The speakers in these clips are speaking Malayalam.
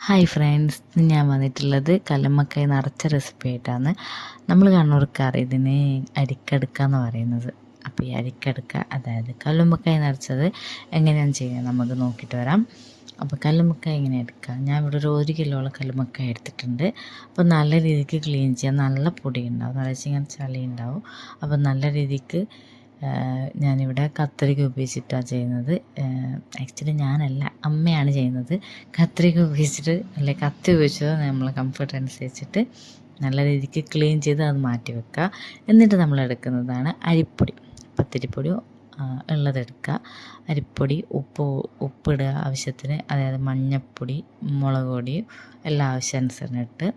ഹായ് ഫ്രണ്ട്സ്, ഇന്ന് ഞാൻ വന്നിട്ടുള്ളത് കല്ലുമ്മക്കായ നിറച്ച റെസിപ്പി ആയിട്ടാണ്. നമ്മൾ കണ്ണൂർക്കാർ ഇതിന് അരിക്കടുക്ക എന്ന് പറയുന്നത്. അപ്പോൾ ഈ അരിക്കടുക്ക, അതായത് കല്ലുമ്മക്കായ നിറച്ചത് എങ്ങനെയാണ് ചെയ്യുക നമുക്ക് നോക്കിയിട്ട് വരാം. അപ്പോൾ കല്ലുമ്മക്കായ എങ്ങനെ എടുക്കുക? ഞാൻ ഇവിടെ ഒരു 1 കിലോളം കല്ലുമ്മക്കായ എടുത്തിട്ടുണ്ട്. അപ്പോൾ നല്ല രീതിക്ക് ക്ലീൻ ചെയ്യാൻ, നല്ല പൊടി ഉണ്ടാവും, നല്ല ഇങ്ങനെ ചളി ഉണ്ടാവും. അപ്പോൾ നല്ല രീതിക്ക് ഞാനിവിടെ കത്രിക ഉപയോഗിച്ചിട്ടാണ് ചെയ്യുന്നത്. ആക്ച്വലി ഞാനല്ല, അമ്മയാണ് ചെയ്യുന്നത്. കത്രിക ഉപയോഗിച്ചിട്ട് അല്ലെ കത്തി ഉപയോഗിച്ചത് നമ്മളെ കംഫർട്ട് അനുസരിച്ചിട്ട് നല്ല രീതിക്ക് ക്ലീൻ ചെയ്ത് അത് മാറ്റി വെക്കുക. എന്നിട്ട് നമ്മൾ എടുക്കുന്നതാണ് അരിപ്പൊടി, പത്തിരിപ്പൊടി ഉള്ളതെടുക്കുക. അരിപ്പൊടി, ഉപ്പിടുക ആവശ്യത്തിന്, അതായത് മഞ്ഞൾപ്പൊടി, മുളക് പൊടിയും എല്ലാം ആവശ്യാനുസരണം ഇട്ട്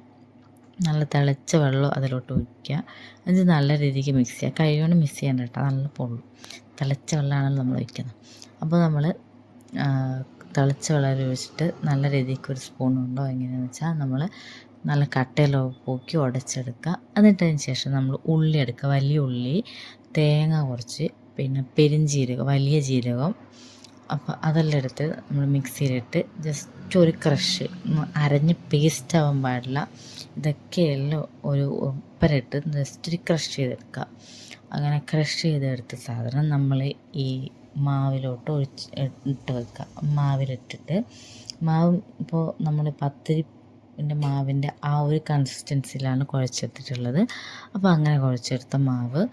നല്ല തിളച്ച വെള്ളം അതിലോട്ട് ഒഴിക്കുക. എന്നിട്ട് നല്ല രീതിക്ക് മിക്സ് ചെയ്യുക. കൈ കൊണ്ട് മിക്സ് ചെയ്യേണ്ട കേട്ടോ, നല്ല പൊള്ളും. തിളച്ച വെള്ളമാണല്ലോ നമ്മൾ ഒഴിക്കുന്നത്. അപ്പോൾ നമ്മൾ തിളച്ച വെള്ളം ഒഴിച്ചിട്ട് നല്ല രീതിക്ക് ഒരു സ്പൂൺ ഉണ്ടോ എങ്ങനെയാണെന്ന് വെച്ചാൽ നമ്മൾ നല്ല കട്ടയിലോ പോക്കി ഉടച്ചെടുക്കുക. എന്നിട്ടതിന് ശേഷം നമ്മൾ ഉള്ളി എടുക്കുക, വലിയ ഉള്ളി, തേങ്ങ കുറച്ച്, പിന്നെ പെരിഞ്ജീരകം, വലിയ ജീരകം. അപ്പോൾ അതെല്ലാം എടുത്ത് നമ്മൾ മിക്സിയിലിട്ട് ജസ്റ്റ് ഒരു ക്രഷ്, അരഞ്ഞ് പേസ്റ്റ് ആവാൻ പാടില്ല. ഇതൊക്കെയെല്ലാം ഒരു ഉപ്പരിട്ട് ജസ്റ്റ് ഒരു ക്രഷ് ചെയ്തെടുക്കുക. അങ്ങനെ ക്രഷ് ചെയ്തെടുത്ത സാധനം നമ്മൾ ഈ മാവിലോട്ട് ഇട്ട് വെക്കുക. മാവിലിട്ടിട്ട് മാവ് ഇപ്പോൾ നമ്മൾ പത്തിരിൻ്റെ മാവിൻ്റെ ആ ഒരു കൺസിസ്റ്റൻസിയിലാണ് കുഴച്ചെടുത്തിട്ടുള്ളത്. അപ്പോൾ അങ്ങനെ കുഴച്ചെടുത്ത മാവ്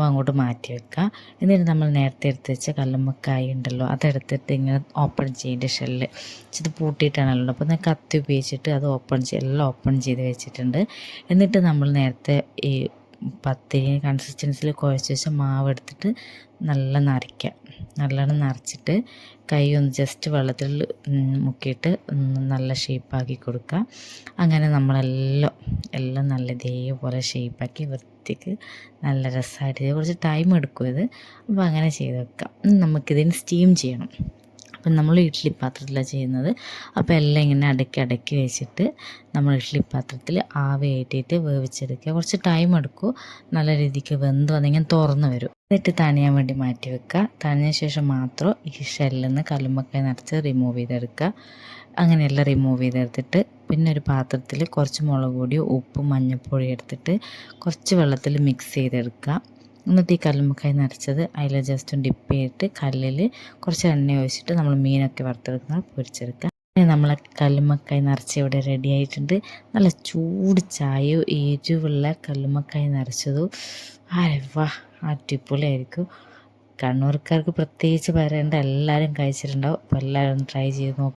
അങ്ങോട്ട് മാറ്റി വെക്കുക. എന്നിട്ട് നമ്മൾ നേരത്തെ എടുത്ത് വെച്ച കല്ലുമ്മക്കായ ഉണ്ടല്ലോ, അതെടുത്തിട്ട് ഇങ്ങനെ ഓപ്പൺ ചെയ്യേണ്ട ഷെല്ല് ഇത് പൂട്ടിയിട്ടാണല്ലോ. അപ്പോൾ ഞാൻ കത്തി ഉപയോഗിച്ചിട്ട് അത് എല്ലാം ഓപ്പൺ ചെയ്ത് വെച്ചിട്ടുണ്ട്. എന്നിട്ട് നമ്മൾ നേരത്തെ ഈ പത്തിരി കൺസിസ്റ്റൻസിയിൽ കുഴച്ച് വെച്ച മാവ് എടുത്തിട്ട് നല്ലോണം നിറച്ചിട്ട് കൈ ഒന്ന് ജസ്റ്റ് വെള്ളത്തിൽ മുക്കിയിട്ട് നല്ല ഷേപ്പാക്കി കൊടുക്കുക. അങ്ങനെ എല്ലാം നല്ല ഇതേപോലെ ഷേപ്പാക്കി വൃത്തിക്ക് നല്ല രസമായിട്ട്, കുറച്ച് ടൈം എടുക്കും ഇത്. അപ്പോൾ അങ്ങനെ ചെയ്ത് വെക്കാം. നമുക്കിതിന് സ്റ്റീം ചെയ്യണം. അപ്പം നമ്മൾ ഇഡ്ഡലി പാത്രത്തിലാണ് ചെയ്യുന്നത്. അപ്പോൾ എല്ലാം ഇങ്ങനെ അടക്കി വെച്ചിട്ട് നമ്മൾ ഇഡ്ഡലി പാത്രത്തിൽ ആവി കയറ്റിയിട്ട് വേവിച്ചെടുക്കുക. കുറച്ച് ടൈം എടുക്കും. നല്ല രീതിക്ക് വെന്ത് വന്നിങ്ങനെ തുറന്ന് വരും. എന്നിട്ട് തണിയാൻ വേണ്ടി മാറ്റി വെക്കുക. തണിഞ്ഞ ശേഷം മാത്രം ഈ ഷെല്ലിൽ നിന്ന് കല്ലുമ്മക്കായ നിറച്ച് റിമൂവ് ചെയ്തെടുക്കുക. അങ്ങനെയെല്ലാം റിമൂവ് ചെയ്തെടുത്തിട്ട് പിന്നെ ഒരു പാത്രത്തിൽ കുറച്ച് മുളക് പൊടിയോ ഉപ്പും മഞ്ഞൾപ്പൊടി എടുത്തിട്ട് കുറച്ച് വെള്ളത്തിൽ മിക്സ് ചെയ്തെടുക്കുക. എന്നിട്ട് ഈ കല്ലുമ്മക്കായ നിറച്ചത് അതിൽ ജസ്റ്റ് ഒന്ന് ഡിപ്പ് ചെയ്തിട്ട് കല്ലിൽ കുറച്ച് എണ്ണ ഒഴിച്ചിട്ട് നമ്മൾ മീനൊക്കെ വറുത്തെടുക്കുക, പൊരിച്ചെടുക്കുക. നമ്മളെ കല്ലുമ്മക്കായ നിറച്ച് ഇവിടെ റെഡി ആയിട്ടുണ്ട്. നല്ല ചൂട് ചായയോ എരിവുള്ള കല്ലുമ്മക്കായ നിറച്ചതും വാ അടിപൊളിയായിരിക്കും. കണ്ണൂർക്കാർക്ക് പ്രത്യേകിച്ച് പറയേണ്ട, എല്ലാവരും കഴിച്ചിട്ടുണ്ടാവും. അപ്പോൾ എല്ലാവരും ട്രൈ ചെയ്ത് നോക്കും.